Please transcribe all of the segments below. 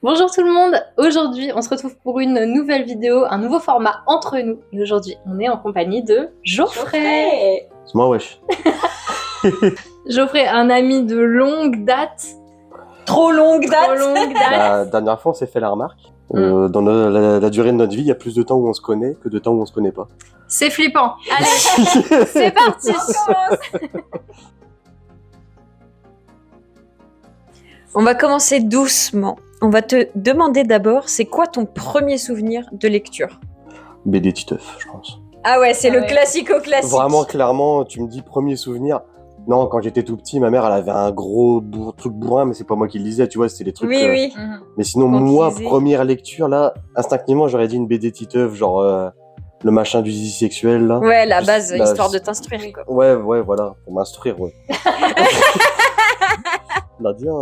Bonjour tout le monde, aujourd'hui on se retrouve pour une nouvelle vidéo, un nouveau format entre nous. Et aujourd'hui on est en compagnie de Geoffrey. C'est moi, wesh. Geoffrey, un ami de longue date. Trop longue date. La dernière fois, on s'est fait la remarque. Dans la durée de notre vie, il y a plus de temps où on se connaît que de temps où on se connaît pas. C'est flippant. Allez, c'est parti. On va commencer doucement. On va te demander d'abord, c'est quoi ton premier souvenir de lecture? BD Titeuf, je pense. Ah ouais, c'est Ah le ouais. classico-classique. Vraiment, clairement, tu me dis premier souvenir. Non, quand j'étais tout petit, ma mère, elle avait un gros truc bourrin, mais c'est pas moi qui le lisais, tu vois, c'était les trucs... Oui, oui. Mais sinon, Quand tu moi, lisais. première lecture, là, instinctivement, j'aurais dit une BD Titeuf, genre le machin du zizi sexuel, là. Ouais, la base, Là, histoire de t'instruire, quoi. Ouais, voilà, pour m'instruire, ouais. On va dire...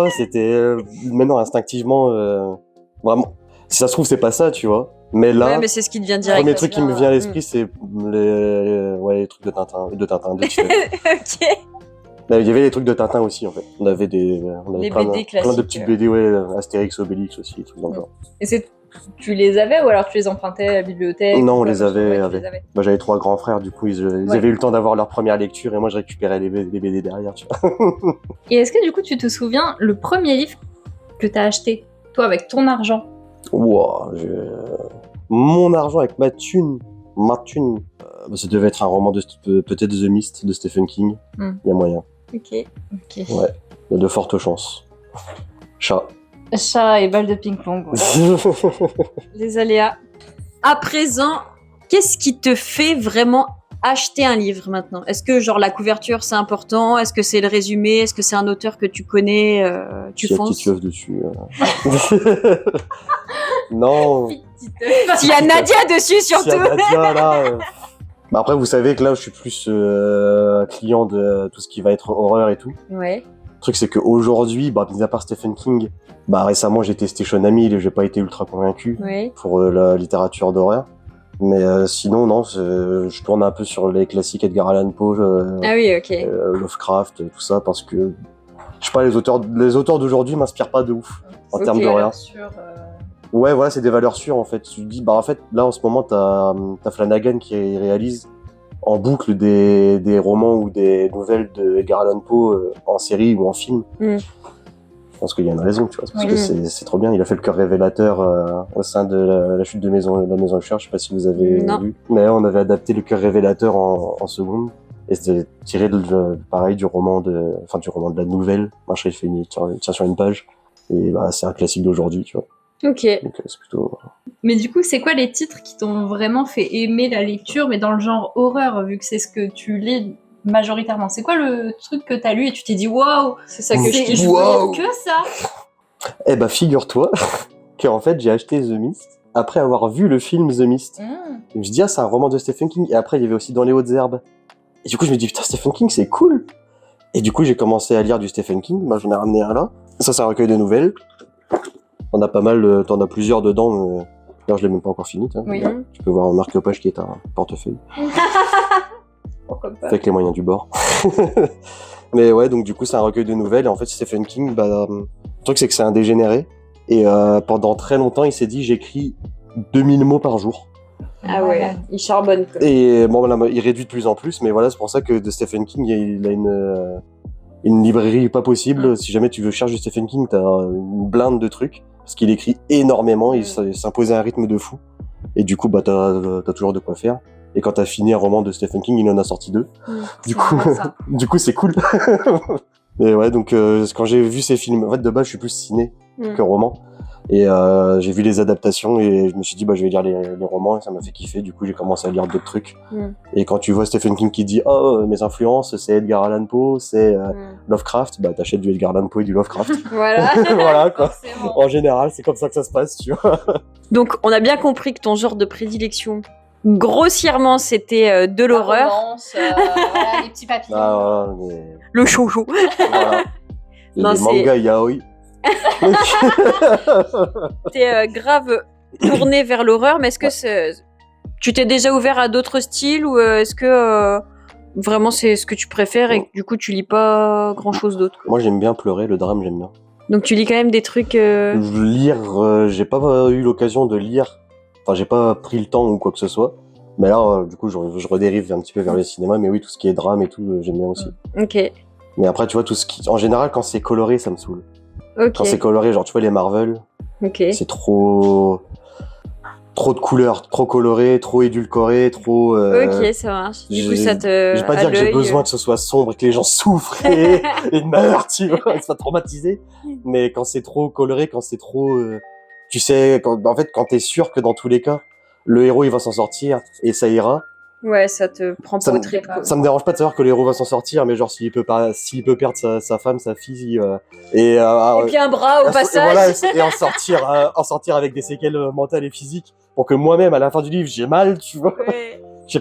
Ouais, c'était maintenant instinctement vraiment, si ça se trouve c'est pas ça, tu vois, mais là Ouais, mais c'est ce qui te vient le direct. premier truc qui me vient à l'esprit Mm. c'est les trucs de Tintin de Titeuf. Ok. Là, il y avait les trucs de Tintin aussi en fait, on avait Les plein, BD plein de classiques. petites BD, ouais, Astérix, Obélix aussi, des trucs dans le genre. Et tu les avais ou alors tu les empruntais à la bibliothèque? Non, on ou les quoi, avait, ouais, tu avec. les avais. Bah, j'avais 3 grands frères, du coup ils Ouais. avaient eu le temps d'avoir leur première lecture et moi je récupérais les BD derrière, tu vois. Et est-ce que du coup tu te souviens le premier livre que t'as acheté, toi avec ton argent? Wow, mon argent avec ma thune, bah, ça devait être un roman de peut-être The Mist de Stephen King. Hmm. Il y a moyen. Ok. Ouais, il y a de fortes chances. Chat. Chat et balle de ping-pong. Ouais. Les aléas. À présent, qu'est-ce qui te fait vraiment acheter un livre maintenant? Est-ce que genre la couverture c'est important? Est-ce que c'est le résumé? Est-ce que c'est un auteur que tu connais? Tu S'il y a fonces? petite œuf dessus. Non. S'il y a Nadia dessus surtout. S'il y a Nadia, là, bah après, vous savez que là, je suis plus client de tout ce qui va être horreur et tout. Ouais. Le truc, c'est qu'aujourd'hui, bah, mis à part Stephen King, bah, récemment, j'ai testé Shonami et j'ai pas été ultra convaincu Ouais. pour la littérature d'horreur. Mais sinon, non, je tourne un peu sur les classiques Edgar Allan Poe, Ah oui, ok. Lovecraft, tout ça, parce que, je sais pas, les auteurs d'aujourd'hui m'inspirent pas de ouf en Ok. termes d'horreur. Sur, Ouais, voilà, c'est des valeurs sûres, en fait. Tu te dis, bah, en fait, là, en ce moment, t'as Flanagan qui réalise en boucle des romans ou des nouvelles de Edgar Allan Poe en série ou en film. Mm. Je pense qu'il y a une raison, tu vois, parce Oui. que c'est trop bien. Il a fait le cœur révélateur au sein de la chute de la maison Usher, je sais pas si vous avez Non. vu. Mais on avait adapté le cœur révélateur en seconde. Et c'était tiré pareil du roman de la nouvelle. Machin, il fait tient sur une page. Et bah, c'est un classique d'aujourd'hui, tu vois. Ok. Donc c'est plutôt... Mais du coup, c'est quoi les titres qui t'ont vraiment fait aimer la lecture, mais dans le genre horreur, vu que c'est ce que tu lis majoritairement? C'est quoi le truc que t'as lu et tu t'es dit waouh, C'est ça que je je dis. veux Waouh. lire que ça? Eh bah, figure-toi qu'en fait, j'ai acheté The Mist après avoir vu le film The Mist. Et je me suis dit, ah, c'est un roman de Stephen King. Et après, il y avait aussi Dans les hautes herbes. Et du coup, je me dis, putain, Stephen King, c'est cool. Et du coup, j'ai commencé à lire du Stephen King. Bah, j'en ai ramené un là. Ça, c'est un recueil de nouvelles. T'en as pas mal, t'en as plusieurs dedans. Mais... D'ailleurs, je l'ai même pas encore fini. Oui. Tu peux voir un marque-page qui est un portefeuille. Pourquoi pas? Avec les moyens du bord. Mais ouais, donc du coup, c'est un recueil de nouvelles. Et en fait, Stephen King, bah, le truc, c'est que c'est un dégénéré. Et pendant très longtemps, il s'est dit, j'écris 2000 mots par jour. Ah ouais, il charbonne quoi. Et bon, là, il réduit de plus en plus, mais voilà, c'est pour ça que de Stephen King, il a une librairie pas possible. Si jamais tu veux chercher du Stephen King, t'as une blinde de trucs, parce qu'il écrit énormément, il s'imposait un rythme de fou. Et du coup, bah, t'as toujours de quoi faire. Et quand t'as fini un roman de Stephen King, il en a sorti 2. Du coup, Ça. du coup, c'est cool. Mais ouais, donc quand j'ai vu ces films, en fait, de base, je suis plus ciné que roman. Et j'ai vu les adaptations et je me suis dit, bah, je vais lire les romans et ça m'a fait kiffer. Du coup, j'ai commencé à lire d'autres trucs. Et quand tu vois Stephen King qui dit, oh, mes influences, c'est Edgar Allan Poe, c'est Lovecraft, bah, t'achètes du Edgar Allan Poe et du Lovecraft. Voilà. Voilà, quoi. Forcément. En général, c'est comme ça que ça se passe, tu vois. Donc, on a bien compris que ton genre de prédilection, grossièrement, c'était de l'horreur. Romance, voilà, les petits papiers. Ah, voilà, mais... Le shoujo. voilà. Non, les c'est- mangas yaoi. T'es grave tourné vers l'horreur, mais est-ce que tu t'es déjà ouvert à d'autres styles ou est-ce que vraiment c'est ce que tu préfères et que du coup tu lis pas grand chose d'autre quoi. Moi, j'aime bien pleurer, le drame, j'aime bien. Donc tu lis quand même des trucs... Lire, j'ai pas eu l'occasion de lire. Enfin, j'ai pas pris le temps ou quoi que ce soit. Mais là, du coup, je redérive un petit peu vers le cinéma. Mais oui, tout ce qui est drame et tout, j'aime bien aussi. Ok. Mais après, tu vois, tout ce qui... En général, quand c'est coloré, ça me saoule. Ok. Quand c'est coloré, genre, tu vois, les Marvel, Ok. c'est trop de couleurs, trop coloré, trop édulcoré, trop... Ok, ça marche. Du coup, ça te... Je vais pas dire que j'ai besoin que ce soit sombre et que les gens souffrent et meurent, tu vois, ils soient traumatisés. Mais quand c'est trop coloré, quand c'est trop... tu sais, en fait, quand t'es sûr que dans tous les cas, le héros, il va s'en sortir et ça ira. Ouais, ça te prend pas au trip. Ça me dérange pas de savoir que le héros va s'en sortir, mais genre, s'il peut perdre sa femme, sa fille, et puis un bras au et passage. voilà, et en sortir avec des séquelles mentales et physiques, pour que moi-même, à la fin du livre, j'ai mal, tu vois. Ouais. Je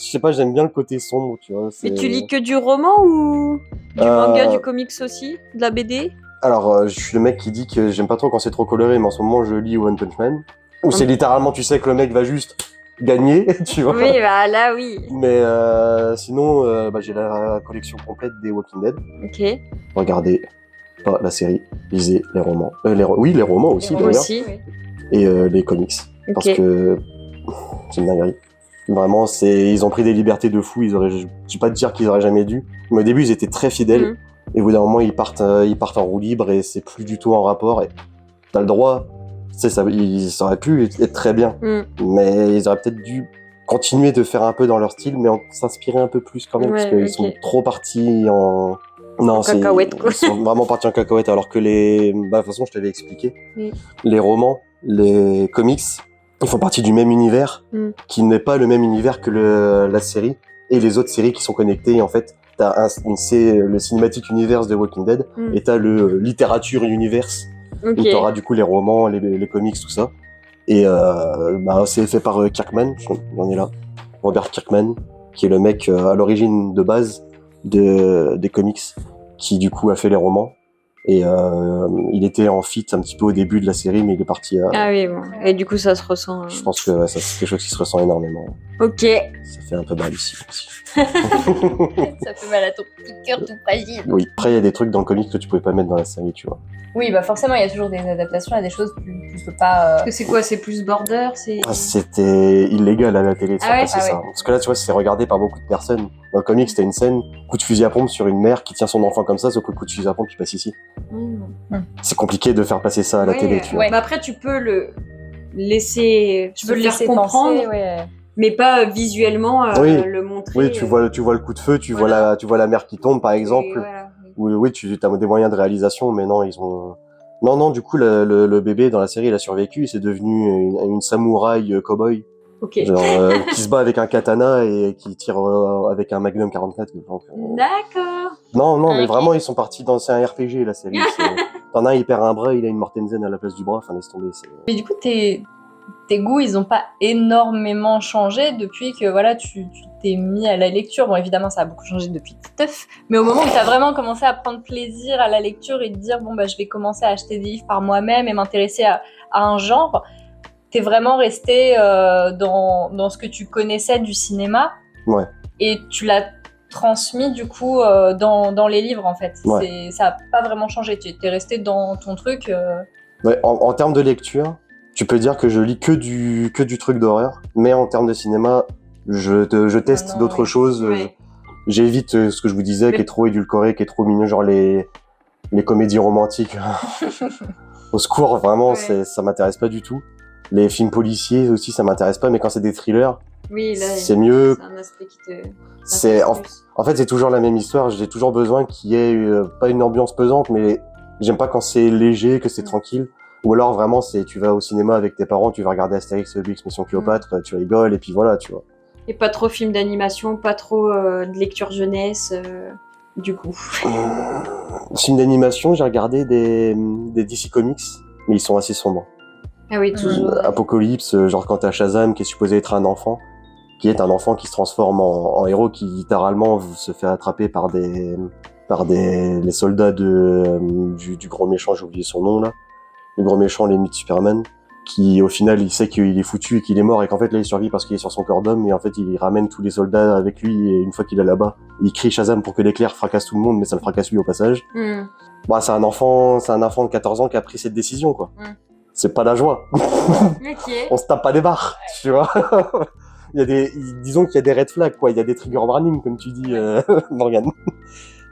sais pas, j'aime bien le côté sombre, tu vois. Mais tu lis que du roman ou du manga, du comics aussi, de la BD? Alors, je suis le mec qui dit que j'aime pas trop quand c'est trop coloré, mais en ce moment, je lis One Punch Man, où c'est littéralement, tu sais que le mec va juste gagner, tu vois. Oui, bah là, oui. Mais sinon, j'ai la collection complète des Walking Dead. Ok. Regardez pas la série, lisez les romans. Oui, les romans aussi, Moi d'ailleurs. aussi, oui. Et les comics. Ok. Parce que c'est une dinguerie. Vraiment, ils ont pris des libertés de fou. Je vais pas te dire qu'ils auraient jamais dû. Mais au début, ils étaient très fidèles. Et au bout d'un moment, ils partent en roue libre et c'est plus du tout en rapport. Et t'as le droit. Tu sais, ils auraient pu être très bien. Mais ils auraient peut-être dû continuer de faire un peu dans leur style, mais s'inspirer un peu plus quand même. Ouais, Parce qu'ils sont trop partis en... Non, cacahuète, quoi. Ils sont vraiment partis en cacahuète, alors que de toute façon, je t'avais expliqué. Oui. Les romans, les comics, ils font partie du même univers, qui n'est pas le même univers que la série, et les autres séries qui sont connectées. En fait, t'as le Cinematic Universe de Walking Dead, et t'as le Literature Universe, où t'auras du coup les romans, les comics, tout ça. Et c'est fait par Kirkman, j'en ai là. Robert Kirkman, qui est le mec à l'origine de base des comics, qui du coup a fait les romans. Et il était en feat un petit peu au début de la série, mais il est parti à... Ah oui, bon. Et du coup, ça se ressent. Je pense que ça, c'est quelque chose qui se ressent énormément. Ok. Ça fait un peu mal ici aussi. Ça fait mal à ton petit cœur tout fragile. Oui, après il y a des trucs dans le comic que tu pouvais pas mettre dans la série, tu vois. Oui, bah forcément, il y a toujours des adaptations à des choses que tu peux pas... Parce que c'est quoi? C'est plus border? C'était illégal à la télé de faire passer ça. Ouais. Parce que là, tu vois, c'est regardé par beaucoup de personnes. Dans le comic, c'était une scène, coup de fusil à pompe sur une mère qui tient son enfant comme ça, sauf que le coup de fusil à pompe, il passe ici. C'est compliqué de faire passer ça à la télé, tu vois. Ouais. Mais après, tu peux le laisser... Tu peux le laisser comprendre, penser, ouais. mais pas visuellement le montrer. Oui, tu vois le coup de feu, tu vois la mer qui tombe, par exemple. Voilà. Oui, tu as des moyens de réalisation, mais non, ils ont... Non, du coup, le bébé dans la série, il a survécu, c'est devenu une samouraï cow-boy. Ok. Genre, qui se bat avec un katana et qui tire avec un Magnum 44. Donc, D'accord. Non, mais vraiment, ils sont partis c'est un RPG, la série. T'en as un, il perd un bras, il a une Mortensen à la place du bras, enfin, laisse tomber. Mais du coup, tes goûts, ils ont pas énormément changé depuis que voilà, tu t'es mis à la lecture. Bon, évidemment, ça a beaucoup changé depuis Titeuf, mais au moment où tu as vraiment commencé à prendre plaisir à la lecture et te dire, bon, bah, je vais commencer à acheter des livres par moi-même et m'intéresser à un genre, t'es vraiment resté dans ce que tu connaissais du cinéma. Ouais. Et tu l'as transmis, du coup, dans les livres, en fait. Ouais. Ça a pas vraiment changé. Tu es resté dans ton truc. Ouais, en termes de lecture, tu peux dire que je lis que du truc d'horreur, mais en termes de cinéma, je teste d'autres choses. Ouais. J'évite ce que je vous disais, qui est trop édulcoré, qui est trop mignon, genre les comédies romantiques. Au secours, vraiment, ça m'intéresse pas du tout. Les films policiers aussi, ça m'intéresse pas, mais quand c'est des thrillers, c'est mieux. C'est un aspect qui te... En fait, c'est toujours la même histoire. J'ai toujours besoin qu'il y ait pas une ambiance pesante, mais j'aime pas quand c'est léger, que c'est tranquille. Ou alors vraiment, tu vas au cinéma avec tes parents, tu vas regarder Astérix et Obélix Mission Cléopâtre, tu rigoles et puis voilà, tu vois. Et pas trop film d'animation, pas trop de lecture jeunesse, du coup. Film d'animation, j'ai regardé des DC Comics, mais ils sont assez sombres. Ah oui, toujours. Apocalypse, genre quand t'as Shazam qui est supposé être un enfant, qui se transforme en héros, qui littéralement se fait attraper par les soldats du gros méchant, j'ai oublié son nom là, le gros méchant, l'ennemi de Superman, qui au final il sait qu'il est foutu et qu'il est mort et qu'en fait là il survit parce qu'il est sur son corps d'homme et en fait il ramène tous les soldats avec lui et une fois qu'il est là-bas il crie Shazam pour que l'éclair fracasse tout le monde mais ça le fracasse lui au passage. Bah c'est un enfant de 14 ans qui a pris cette décision quoi. C'est pas la joie. Ok. On se tape pas des barres, tu vois. Disons qu'il y a des red flags quoi, il y a des trigger warnings comme tu dis Morgane.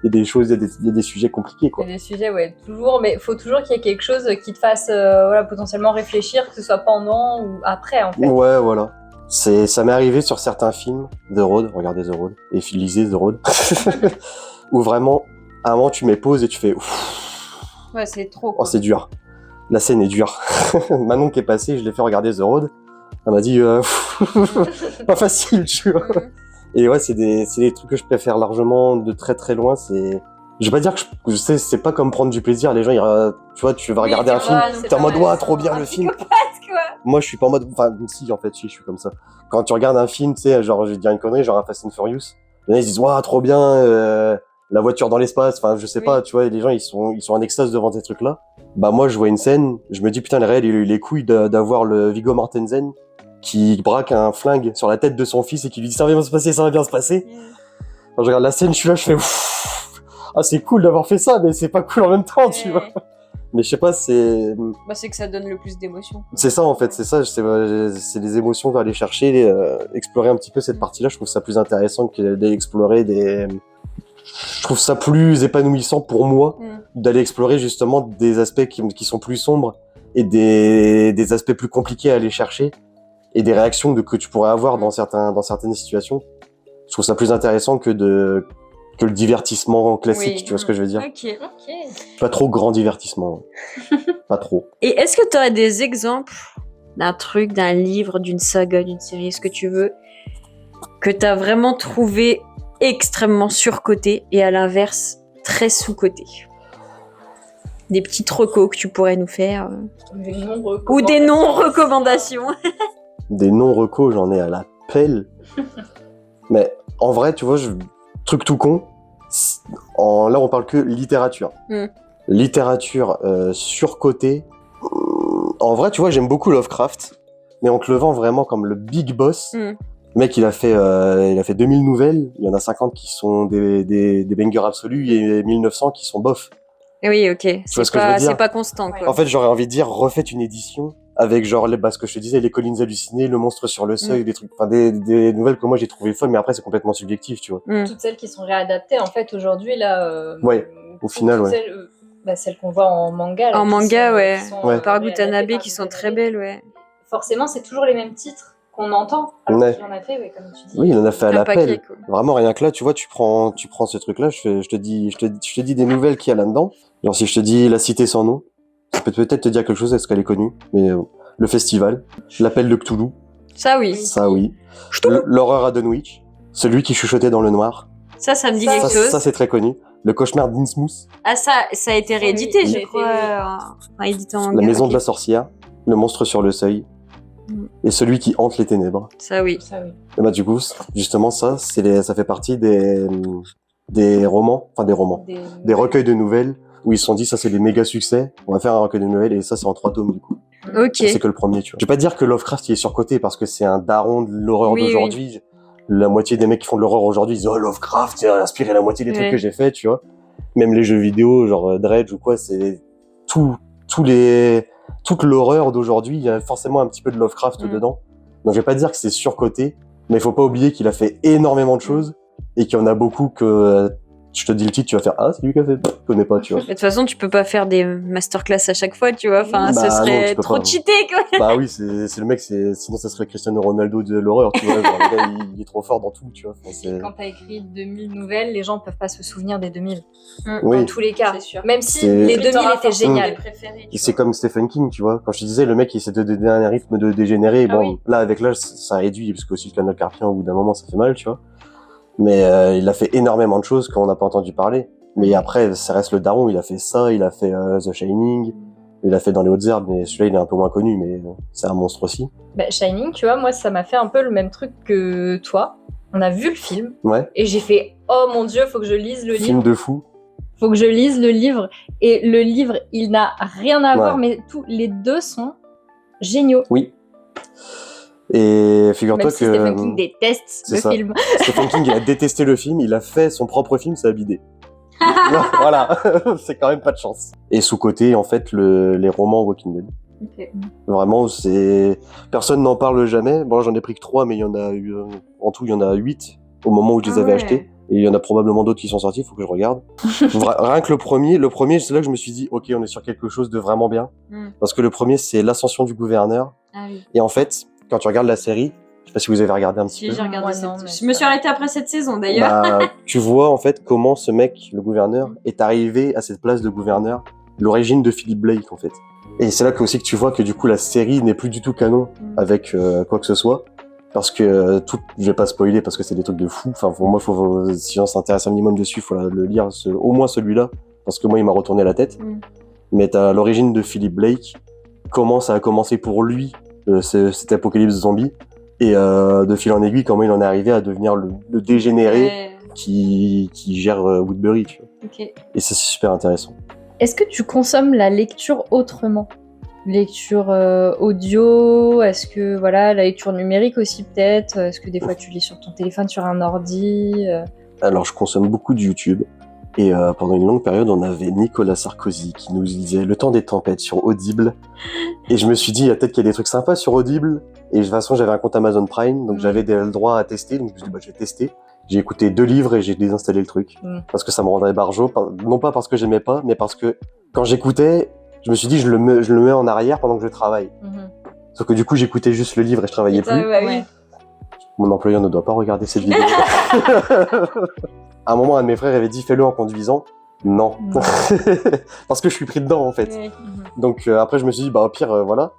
Il y a des choses, il y a des sujets compliqués quoi. Il y a des sujets, ouais, toujours, mais il faut toujours qu'il y ait quelque chose qui te fasse potentiellement réfléchir, que ce soit pendant ou après en fait. Ouais, voilà. Ça m'est arrivé sur certains films, The Road, regardez The Road, et lisez The Road, où vraiment, à un moment tu mets pause et tu fais ouf. Ouais, c'est trop. Oh, c'est dur. La scène est dure. Manon qui est passée, je l'ai fait regarder The Road, elle m'a dit pas facile, tu vois. Et ouais, c'est des trucs que je préfère largement de très très loin. Je vais pas dire que je sais, c'est pas comme prendre du plaisir. Les gens, tu vois, tu vas regarder un film, t'es en mode ouah, trop bien le film. Moi, je suis pas en mode, enfin, si, en fait, si, je suis comme ça. Quand tu regardes un film, tu sais, genre, je vais te dire une connerie, genre un Fast and Furious. Les gens, ils disent ouah, trop bien, la voiture dans l'espace. Enfin, je sais pas, tu vois, les gens, ils sont en extase devant ces trucs-là. Bah, moi, je vois une scène, je me dis putain, le réel, il a eu les couilles d'avoir le Viggo Mortensen qui braque un flingue sur la tête de son fils et qui lui dit ça va bien se passer, ça va bien se passer. Quand je regarde la scène, je suis là, je fais ah c'est cool d'avoir fait ça, mais c'est pas cool en même temps, tu vois. Mais je sais pas, c'est que ça donne le plus d'émotions. C'est ça en fait, c'est les émotions qu'on va aller chercher, explorer un petit peu cette partie-là. Je trouve ça plus intéressant que d'aller explorer Je trouve ça plus épanouissant pour moi d'aller explorer justement des aspects qui sont plus sombres et des aspects plus compliqués à aller chercher. Et des réactions que tu pourrais avoir dans certaines situations. Je trouve ça plus intéressant que le divertissement classique, tu vois ce que je veux dire. Ok. Pas trop grand divertissement. Pas trop. Et est-ce que tu aurais des exemples d'un truc, d'un livre, d'une saga, d'une série, ce que tu veux, que tu as vraiment trouvé extrêmement surcoté et à l'inverse, très sous-coté? Des petites recos que tu pourrais nous faire. Ou des non-recommandations. Des non-recos, j'en ai à la pelle. Mais en vrai, tu vois, truc tout con, là on parle que littérature. Littérature surcotée. En vrai, tu vois, j'aime beaucoup Lovecraft, mais on te le vend vraiment comme le big boss. Le mec, il a fait 2000 nouvelles, il y en a 50 qui sont des bangers absolus et 1900 qui sont bof. Oui, ok. Tu vois ce que je veux dire ? C'est pas constant, quoi. En fait, j'aurais envie de dire, refaites une édition avec genre ce que je te disais, les collines hallucinées, le monstre sur le seuil, des trucs, enfin des nouvelles que moi j'ai trouvé folles, mais après c'est complètement subjectif, tu vois. Toutes celles qui sont réadaptées en fait aujourd'hui là. Ouais, au final, ouais. Celles qu'on voit en manga. Là, en manga, ouais. Par Gutanabe qui sont très belles, ouais. Forcément, c'est toujours les mêmes titres qu'on entend. Alors qu'il en a fait, ouais, comme tu dis. Oui, il en a fait à la pelle. Cool. Vraiment, rien que là, tu vois, tu prends ce truc-là, je te dis des nouvelles qu'il y a là-dedans. Genre si je te dis La Cité sans nom, ça peut peut-être te dire quelque chose, est-ce qu'elle est connue, mais le festival, l'appel de Cthulhu. Ça oui. Ça oui. L'horreur à Dunwich, celui qui chuchotait dans le noir. Ça me dit quelque chose. Ça c'est très connu. Le cauchemar d'Innsmouth. Ah ça a été réédité, je crois. Édité en manga. La maison de la sorcière, le monstre sur le seuil. Et celui qui hante les ténèbres. Ça oui. Et bah du coup, justement ça fait partie des romans, des recueils de nouvelles où ils se sont dit ça c'est des méga succès, on va faire un recueil de nouvelles et ça c'est en 3 tomes du coup. Ok. C'est que le premier, tu vois. Je vais pas dire que Lovecraft il est surcoté parce que c'est un daron de l'horreur d'aujourd'hui. Oui. La moitié des mecs qui font de l'horreur aujourd'hui disent oh Lovecraft il a inspiré la moitié des trucs que j'ai fait, tu vois. Même les jeux vidéo genre Dredge ou quoi, c'est toute l'horreur d'aujourd'hui, il y a forcément un petit peu de Lovecraft dedans. Donc je vais pas dire que c'est surcoté, mais il faut pas oublier qu'il a fait énormément de choses et qu'il y en a beaucoup que je te dis le titre, tu vas faire ah c'est lui qui a fait, je connais pas, tu vois. De toute façon, tu peux pas faire des masterclass à chaque fois, tu vois. Enfin, ce serait trop cheaté, quoi. Bah oui, c'est le mec, sinon ça serait Cristiano Ronaldo de l'horreur, tu vois. Genre, le gars, il est trop fort dans tout, tu vois. Enfin, quand t'as écrit 2000 nouvelles, les gens peuvent pas se souvenir des 2000. Oui. Dans tous les cas. Même si les 2000 étaient géniales. C'est comme Stephen King, tu vois. Quand je te disais, le mec, il s'est donné un rythme de dégénérer. Bon, là, avec l'âge, ça réduit, parce que aussi le canal carpien, au bout d'un moment, ça fait mal, tu vois. Mais il a fait énormément de choses qu'on n'a pas entendu parler. Mais après, ça reste le daron. Il a fait ça, il a fait The Shining, il a fait Dans les hautes herbes, mais celui-là, il est un peu moins connu, mais c'est un monstre aussi. Bah, Shining, tu vois, moi, ça m'a fait un peu le même truc que toi. On a vu le film, et j'ai fait « Oh mon Dieu, faut que je lise le livre ». Film de fou. Faut que je lise le livre. Et le livre, il n'a rien à voir, mais tous les deux sont géniaux. Oui. Et Même figure-toi si que Stephen King déteste c'est le ça. film. Stephen King, il a détesté le film, il a fait son propre film, ça a bidé. Voilà, c'est quand même pas de chance. Et sous-côté, en fait, les romans Walking Dead. Ok. Vraiment, personne n'en parle jamais. Bon, j'en ai pris que 3, mais il y en a eu, en tout, il y en a 8 au moment où je les avais achetés. Et il y en a probablement d'autres qui sont sortis, il faut que je regarde. Rien que le premier, c'est là que je me suis dit, ok, on est sur quelque chose de vraiment bien. Parce que le premier, c'est l'ascension du gouverneur. Ah oui. Et en fait, quand tu regardes la série, je sais pas si vous avez regardé un petit Si, peu. j'ai regardé Moi, non, mais Je me suis arrêtée après cette saison d'ailleurs. Bah, tu vois en fait comment ce mec, le gouverneur, est arrivé à cette place de gouverneur, l'origine de Philip Blake en fait. Et c'est là aussi que tu vois que du coup la série n'est plus du tout canon avec quoi que ce soit, parce que je vais pas spoiler parce que c'est des trucs de fou. Enfin pour moi, si on s'intéresse un minimum dessus, faut le lire, au moins celui-là, parce que moi il m'a retourné la tête. Mais t'as l'origine de Philip Blake, comment ça a commencé pour lui, cette apocalypse zombie. Et de fil en aiguille, comment il en est arrivé à devenir le dégénéré qui gère Woodbury. Tu vois. Okay. Et ça, c'est super intéressant. Est-ce que tu consommes la lecture autrement ? Lecture audio ? Est-ce que voilà, la lecture numérique aussi peut-être ? Est-ce que des fois tu lis sur ton téléphone, sur un ordi ? Alors, je consomme beaucoup de YouTube. Et pendant une longue période, on avait Nicolas Sarkozy qui nous lisait Le Temps des Tempêtes sur Audible. Et je me suis dit, il y a peut-être qu'il y a des trucs sympas sur Audible. Et de toute façon, j'avais un compte Amazon Prime, donc j'avais le droit à tester. Donc je me suis dit, je vais tester. J'ai écouté 2 livres et j'ai désinstallé le truc. Parce que ça me rendrait barjo. Non pas parce que j'aimais pas, mais parce que quand j'écoutais, je me suis dit, je le mets en arrière pendant que je travaille. Sauf que du coup, j'écoutais juste le livre et je travaillais plus. Oui. Mon employeur ne doit pas regarder cette vidéo. À un moment, un de mes frères avait dit, fais-le en conduisant. Non. Parce que je suis pris dedans, en fait. Donc après, je me suis dit, au pire, voilà.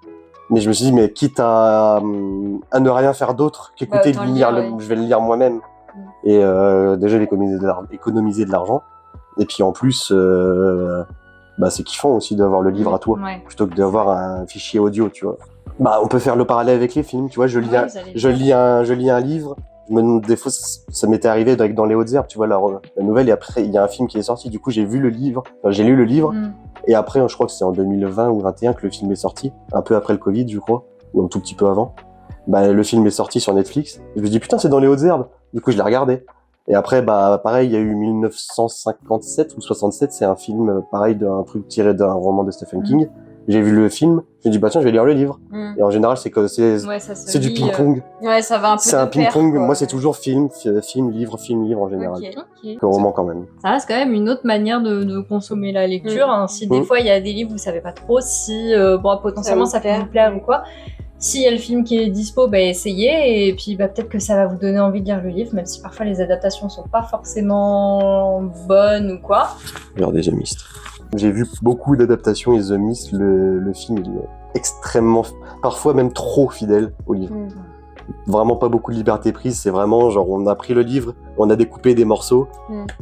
Mais je me suis dit, mais quitte à ne rien faire d'autre qu'écouter, je vais le lire moi-même. Et déjà, économiser de l'argent. Et puis en plus, c'est kiffant aussi d'avoir le livre à toi, plutôt que d'avoir un fichier audio, tu vois. On peut faire le parallèle avec les films, tu vois. Je lis un livre. Des fois, ça m'était arrivé dans Les Hautes-Herbes, tu vois, la nouvelle, et après, il y a un film qui est sorti, du coup, j'ai lu le livre, et après, je crois que c'est en 2020 ou 2021 que le film est sorti, un peu après le Covid, je crois, ou un tout petit peu avant. Le film est sorti sur Netflix, et je me dis, putain, c'est dans Les Hautes-Herbes, du coup, je l'ai regardé. Et après, pareil, il y a eu 1957 ou 67, c'est un film, pareil, d'un truc tiré d'un roman de Stephen King. J'ai vu le film, je me dis tiens, je vais lire le livre. Et en général, c'est du ping-pong. Ouais, ça va un peu. C'est un ping-pong. Moi, c'est toujours film, livre en général. Que roman quand même. Ça reste quand même une autre manière de consommer la lecture. Si des fois il y a des livres, vous savez pas trop si potentiellement ça peut vous plaire ou quoi. S'il y a le film qui est dispo, essayez, et puis peut-être que ça va vous donner envie de lire le livre, même si parfois les adaptations sont pas forcément bonnes ou quoi. Regardez The Mist. J'ai vu beaucoup d'adaptations et The Mist, le film, il est extrêmement, parfois même trop fidèle au livre. Vraiment pas beaucoup de liberté prise, c'est vraiment genre on a pris le livre, on a découpé des morceaux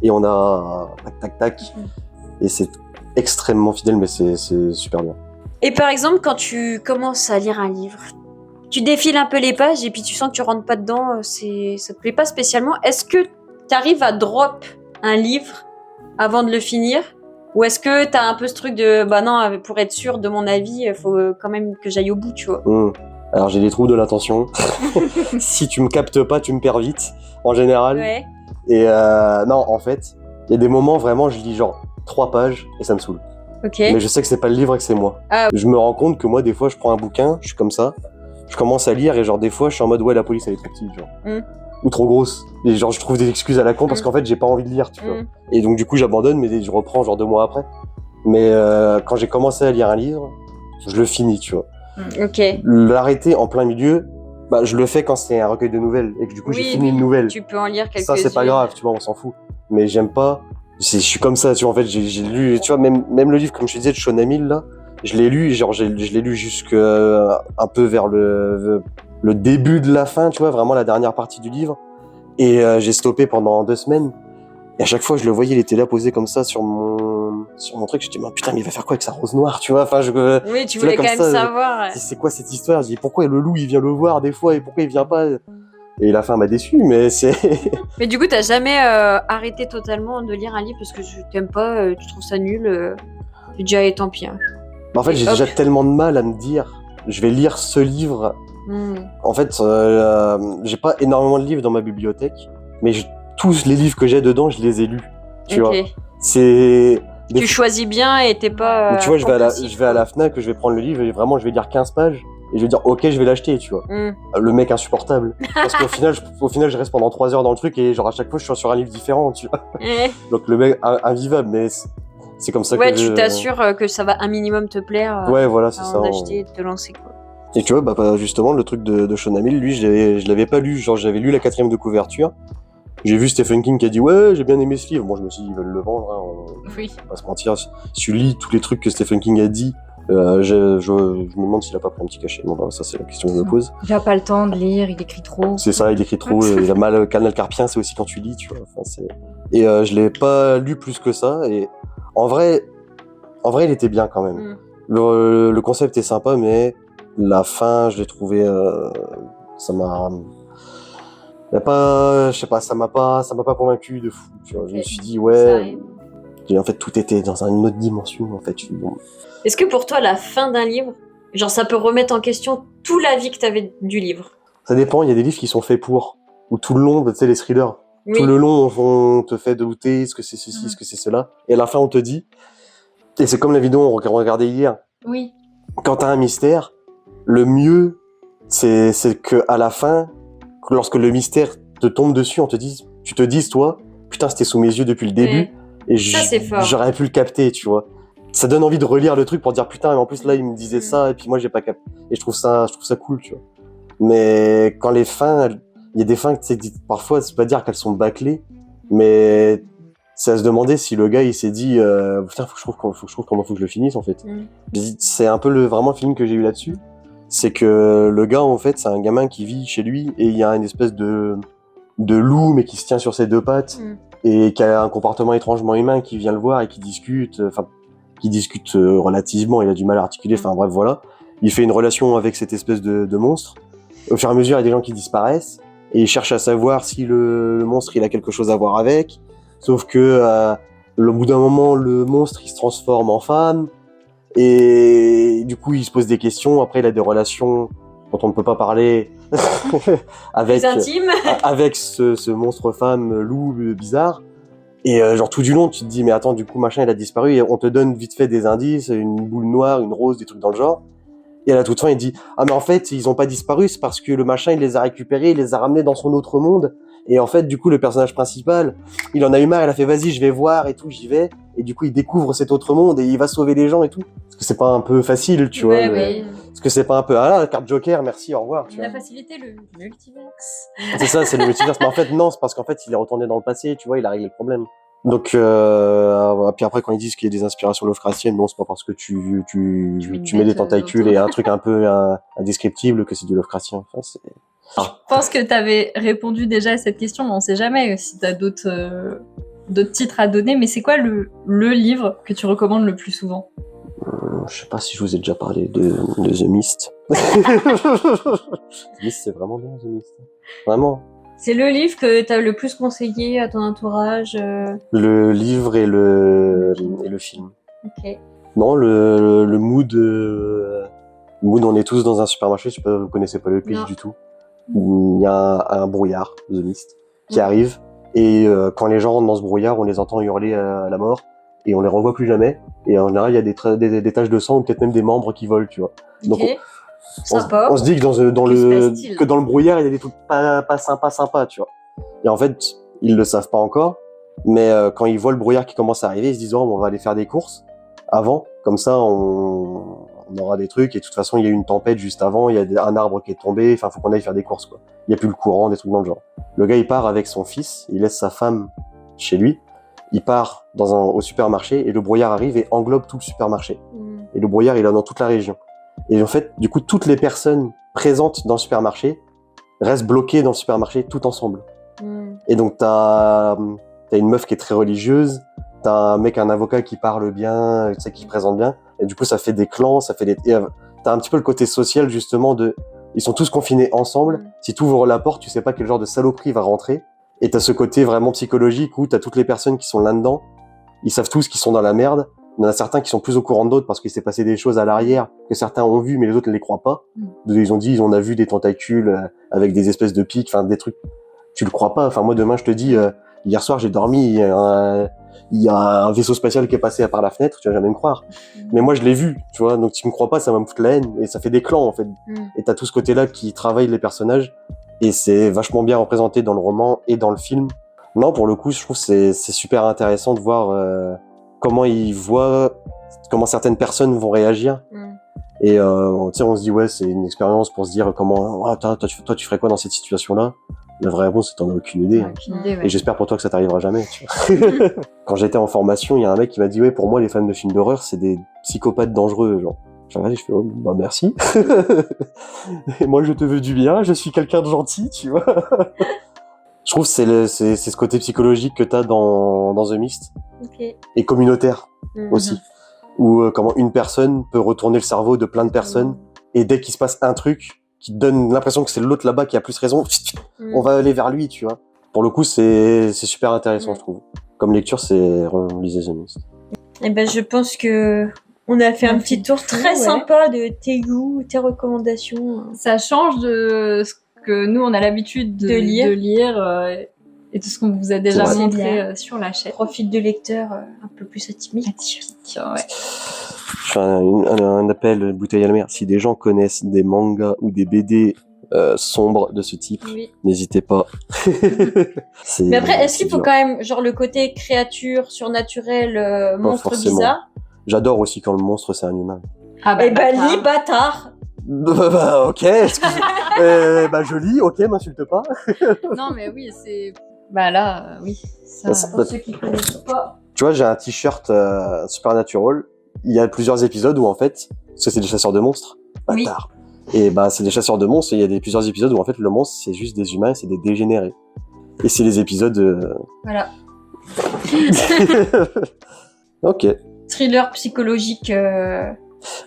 et on a tac. Et c'est extrêmement fidèle, mais c'est super bien. Et par exemple, quand tu commences à lire un livre, tu défiles un peu les pages et puis tu sens que tu rentres pas dedans, ça te plaît pas spécialement. Est-ce que tu arrives à drop un livre avant de le finir ? Ou est-ce que t'as un peu ce truc de non, pour être sûr de mon avis, il faut quand même que j'aille au bout, tu vois. Alors j'ai des troubles de l'attention. Si tu me captes pas, tu me perds vite, en général. Ouais. Et non, en fait, il y a des moments vraiment, je lis genre 3 pages et ça me saoule. Ok. Mais je sais que c'est pas le livre et que c'est moi. Je me rends compte que moi, des fois, je prends un bouquin, je suis comme ça, je commence à lire et genre des fois, je suis en mode la police elle est trop petite, genre. Ou trop grosse. Et genre je trouve des excuses à la con parce qu'en fait j'ai pas envie de lire, tu vois. Et donc du coup j'abandonne, mais je reprends genre 2 mois après. Mais quand j'ai commencé à lire un livre, je le finis, tu vois. Ok. L'arrêter en plein milieu, je le fais quand c'est un recueil de nouvelles et que du coup j'ai fini une nouvelle. Tu peux en lire quelques-unes. Ça c'est pas grave, tu vois, on s'en fout. Mais j'aime pas. Je suis comme ça, tu vois. En fait, j'ai lu, tu vois, même le livre, comme je te disais, de Shona Mill, là, je l'ai lu, genre, je l'ai lu jusque un peu vers le début de la fin, tu vois, vraiment la dernière partie du livre. Et j'ai stoppé pendant 2 semaines. Et à chaque fois, je le voyais, il était là posé comme ça sur mon truc. Je me disais, putain, mais il va faire quoi avec sa rose noire, tu vois. Enfin, oui, tu voulais quand même savoir. C'est quoi cette histoire? Je dis, pourquoi le loup, il vient le voir des fois et pourquoi il vient pas? Et la fin m'a déçu, mais c'est... Mais du coup, t'as jamais arrêté totalement de lire un livre parce que tu t'aimes pas, tu trouves ça nul, tu dis, allez, tant pis. Hein. En fait, j'ai déjà tellement de mal à me dire, je vais lire ce livre. En fait, j'ai pas énormément de livres dans ma bibliothèque, mais tous les livres que j'ai dedans, je les ai lus. Tu vois, c'est... Tu choisis bien et t'es pas. Tu vois, je vais à la Fnac, je vais prendre le livre et vraiment, je vais lire 15 pages et je vais dire, ok, je vais l'acheter, tu vois. Le mec insupportable. Parce qu'au final, je reste pendant 3 heures dans le truc et genre à chaque fois, je suis sur un livre différent, tu vois. Donc le mec, invivable, mais c'est comme ça que tu t'assures que ça va un minimum te plaire. Ouais, voilà, c'est ça. D'acheter et de te lancer, quoi. Et tu vois, justement, le truc de Sean Hamill, lui, je l'avais pas lu. Genre, j'avais lu la 4e de couverture. J'ai vu Stephen King qui a dit ouais, j'ai bien aimé ce livre. Moi, je me suis dit, ils veulent le vendre. Hein, oui. On va pas se mentir. Si tu lis tous les trucs que Stephen King a dit, je me demande s'il a pas pris un petit cachet. Bon, bah, ça, c'est la question que je me pose. Il a pas le temps de lire, il écrit trop. C'est ça, il écrit trop. Il a mal. Canal carpien, c'est aussi quand tu lis, tu vois. Enfin, et je l'ai pas lu plus que ça. Et en vrai, il était bien quand même. Le concept est sympa, mais la fin, je l'ai trouvé. Ça m'a. Je sais pas, ça m'a pas convaincu de fou. Tu vois. Je me suis dit, ouais. Et en fait, tout était dans une autre dimension, en fait. Bon. Est-ce que pour toi, la fin d'un livre, genre, ça peut remettre en question tout la vie que t'avais du livre? Ça dépend, il y a des livres qui sont faits pour. Ou tout le long, tu sais, les thrillers. Oui. Tout le long, on te fait douter, est-ce que c'est ceci, est-ce que c'est cela. Et à la fin, on te dit. Et c'est comme la vidéo qu'on regardait hier. Oui. Quand t'as un mystère, le mieux, c'est que à la fin, lorsque le mystère te tombe dessus, tu te dises, toi, putain, c'était sous mes yeux depuis le début, et j'aurais pu le capter, tu vois. Ça donne envie de relire le truc pour dire, putain, mais en plus là, il me disait ça, et puis moi, j'ai pas capté. Et je trouve ça cool, tu vois. Mais quand les fins, il y a des fins, tu sais, parfois, c'est pas dire qu'elles sont bâclées, mais c'est à se demander si le gars, il s'est dit, putain, faut que je trouve comment faut que je le finisse, en fait. C'est un peu vraiment le feeling que j'ai eu là-dessus. C'est que le gars, en fait, c'est un gamin qui vit chez lui et il y a une espèce de loup, mais qui se tient sur ses 2 pattes et qui a un comportement étrangement humain, qui vient le voir et qui discute relativement, il a du mal à articuler, enfin bref, voilà. Il fait une relation avec cette espèce de monstre. Au fur et à mesure, il y a des gens qui disparaissent et il cherche à savoir si le monstre, il a quelque chose à voir avec. Sauf que, au bout d'un moment, le monstre, il se transforme en femme. Et du coup, il se pose des questions. Après, il a des relations dont on ne peut pas parler avec ce monstre femme loup bizarre. Et genre tout du long, tu te dis mais attends, du coup machin il a disparu et on te donne vite fait des indices, une boule noire, une rose, des trucs dans le genre. Et à la toute fin, il dit ah mais en fait ils ont pas disparu, c'est parce que le machin il les a récupérés, il les a ramenés dans son autre monde. Et en fait, du coup, le personnage principal, il en a eu marre, il a fait vas-y, je vais voir et tout, j'y vais. Et du coup, il découvre cet autre monde et il va sauver les gens et tout. Parce que c'est pas un peu facile, tu vois. Oui. Parce que c'est pas un peu, ah là, carte Joker, merci, au revoir. Tu la vois. facilité, le multiverse. C'est ça, c'est le multiverse. Mais en fait, non, c'est parce qu'en fait, il est retourné dans le passé, tu vois, il a réglé le problème. Donc, puis après, quand ils disent qu'il y a des inspirations Lovecraftiennes, non, c'est pas parce que tu mets des tentacules et un truc un peu indescriptible que c'est du Lovecraftien. Enfin, je pense que t'avais répondu déjà à cette question, mais on sait jamais si t'as d'autres titres à donner. Mais c'est quoi le livre que tu recommandes le plus souvent? Je sais pas si je vous ai déjà parlé de The Mist. The Mist, c'est vraiment bien, The Mist. Vraiment. C'est le livre que t'as le plus conseillé à ton entourage Le livre et le film. Ok. Non, le mood, on est tous dans un supermarché, je sais pas, vous connaissez pas le pitch du tout. Il y a un brouillard, The Mist, qui arrive, et quand les gens rentrent dans ce brouillard, on les entend hurler à la mort, et on les revoit plus jamais, et en général, il y a des taches de sang, ou peut-être même des membres qui volent, tu vois. Donc, on se dit que dans le brouillard, il y a des trucs pas sympas, tu vois. Et en fait, ils le savent pas encore, mais quand ils voient le brouillard qui commence à arriver, ils se disent, oh, on va aller faire des courses avant, comme ça, on aura des trucs, et de toute façon, il y a eu une tempête juste avant, il y a un arbre qui est tombé, enfin, faut qu'on aille faire des courses, quoi. Il y a plus le courant, des trucs dans le genre. Le gars, il part avec son fils, il laisse sa femme chez lui, il part au supermarché, et le brouillard arrive et englobe tout le supermarché. Et le brouillard, il est dans toute la région. Et en fait, du coup, toutes les personnes présentes dans le supermarché restent bloquées dans le supermarché tout ensemble. Et donc, t'as une meuf qui est très religieuse, t'as un mec, un avocat qui parle bien, tu sais, qui présente bien, et du coup, ça fait des clans, t'as un petit peu le côté social, justement, ils sont tous confinés ensemble. Si tu ouvres la porte, tu sais pas quel genre de saloperie va rentrer. Et t'as ce côté vraiment psychologique où t'as toutes les personnes qui sont là-dedans, ils savent tous qu'ils sont dans la merde, Il y en a certains qui sont plus au courant d'autres parce qu'il s'est passé des choses à l'arrière que certains ont vu, mais les autres ne les croient pas. Ils ont dit, on a vu des tentacules avec des espèces de pics, enfin des trucs. Tu le crois pas. Enfin moi demain je te dis, hier soir j'ai dormi, il y a un vaisseau spatial qui est passé par la fenêtre, tu vas jamais me croire. Mais moi je l'ai vu, tu vois. Donc tu me crois pas, ça va me foutre la haine et ça fait des clans en fait. Et t'as tout ce côté-là qui travaille les personnages et c'est vachement bien représenté dans le roman et dans le film. Non, pour le coup, je trouve que c'est super intéressant de voir comment ils voient, comment certaines personnes vont réagir. Et tu sais, on se dit ouais, c'est une expérience pour se dire comment, toi tu ferais quoi dans cette situation-là. La vraie réponse, c'est que t'en as aucune idée. Et j'espère pour toi que ça t'arrivera jamais. Tu vois. Quand j'étais en formation, il y a un mec qui m'a dit ouais, pour moi, les fans de films d'horreur, c'est des psychopathes dangereux, genre. J'ai regardé, je fais oh, bah merci. Et moi, je te veux du bien, je suis quelqu'un de gentil, tu vois. Je trouve que c'est ce côté psychologique que t'as dans The Mist. Et communautaire aussi. Où comment une personne peut retourner le cerveau de plein de personnes et dès qu'il se passe un truc qui te donne l'impression que c'est l'autre là-bas qui a plus raison, on va aller vers lui, tu vois. Pour le coup, c'est super intéressant, je trouve. Comme lecture, c'est lisez The Mist. Et ben, je pense que on a fait un petit tour très sympa de tes goûts, tes recommandations. Ça change de ce que nous, on a l'habitude de lire et tout ce qu'on vous a déjà montré sur la chaîne. Profil de lecteur un peu plus atypique. Ouais. Je fais un appel, bouteille à la mer. Si des gens connaissent des mangas ou des BD sombres de ce type, n'hésitez pas. Mais après, est-ce qu'il faut quand même, genre, le côté créature surnaturelle, monstre bizarre? J'adore aussi quand le monstre, c'est un humain. Ah bah, lis, bâtard! Ok, je lis, ok, m'insulte pas. Non, mais oui, c'est... Bah là, oui. Ça, pour ceux qui connaissent pas. Tu vois, j'ai un t-shirt Supernatural. Il y a plusieurs épisodes où en fait, parce que c'est des chasseurs de monstres, bâtard. Et bah c'est des chasseurs de monstres et il y a plusieurs épisodes où en fait le monstre c'est juste des humains et c'est des dégénérés. Et c'est les épisodes... Voilà. Ok. Thriller psychologique.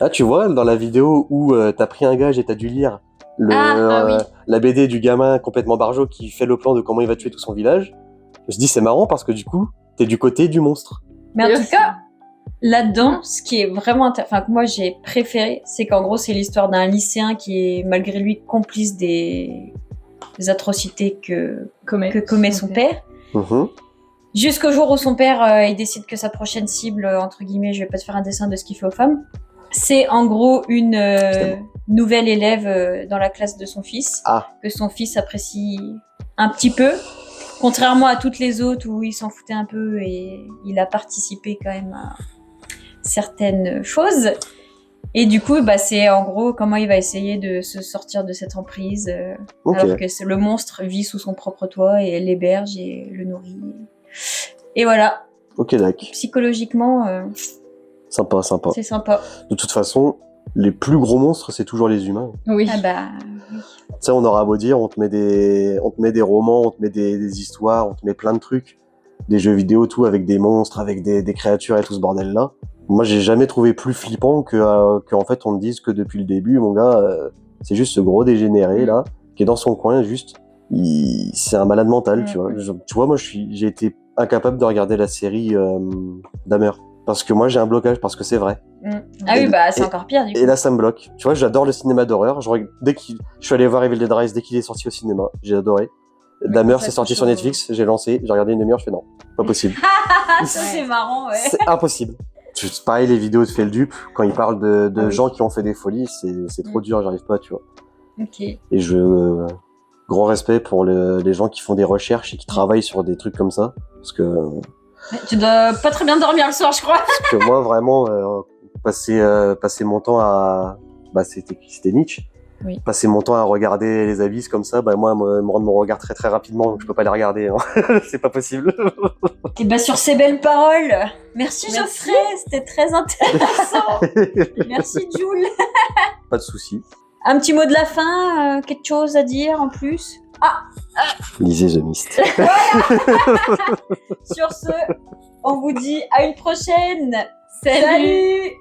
Ah tu vois, dans la vidéo où t'as pris un gage et t'as dû lire la BD du gamin complètement barjot qui fait le plan de comment il va tuer tout son village, je me dis c'est marrant parce que du coup, t'es du côté du monstre. Mais en tout cas, là-dedans, ce qui est vraiment que moi j'ai préféré, c'est qu'en gros c'est l'histoire d'un lycéen qui est malgré lui complice des atrocités que commet son père. Jusqu'au jour où son père il décide que sa prochaine cible, entre guillemets, je vais pas te faire un dessin de ce qu'il fait aux femmes, c'est en gros une nouvelle élève dans la classe de son fils, que son fils apprécie un petit peu, contrairement à toutes les autres où il s'en foutait un peu et il a participé quand même à certaines choses. Et du coup, c'est en gros comment il va essayer de se sortir de cette emprise, alors que le monstre vit sous son propre toit et elle l'héberge et le nourrit. Et voilà. Ok, d'accord. Psychologiquement... Sympa. C'est sympa. De toute façon, les plus gros monstres, c'est toujours les humains. Oui. Ah bah... Tu sais, on aura beau dire, on te met des romans, on te met des histoires, on te met plein de trucs, des jeux vidéo, tout, avec des monstres, avec des créatures et tout ce bordel-là. Moi, j'ai jamais trouvé plus flippant qu'en fait, on te dise que depuis le début, mon gars, c'est juste ce gros dégénéré, là, qui est dans son coin, juste. C'est un malade mental, tu vois. Tu vois, moi, j'ai été incapable de regarder la série Dahmer. Parce que moi j'ai un blocage, parce que c'est vrai. C'est encore pire du coup. Et là ça me bloque. Tu vois, j'adore le cinéma d'horreur. Je suis allé voir Evil Dead Rise dès qu'il est sorti au cinéma, j'ai adoré. Dahmer c'est sorti sur Netflix, j'ai lancé, j'ai regardé une demi-heure, je fais non, pas possible. Ça c'est marrant, ouais. C'est impossible. Pareil, les vidéos de Feldup, quand il parle de gens qui ont fait des folies, c'est trop dur, j'arrive pas, tu vois. Et grand respect pour les gens qui font des recherches et qui travaillent sur des trucs comme ça, parce que... Tu dois pas très bien dormir le soir, je crois. Parce que moi, vraiment, passer mon temps à... c'était Nietzsche. Oui. Passer mon temps à regarder les abysses comme ça, moi, me rendre mon regard très très rapidement, donc je peux pas les regarder. Hein. C'est pas possible. Et sur ces belles paroles, merci Geoffrey, c'était très intéressant. Merci Jules. Pas de souci. Un petit mot de la fin, quelque chose à dire en plus? Lisez The Mist. Voilà. Sur ce, on vous dit à une prochaine. Salut.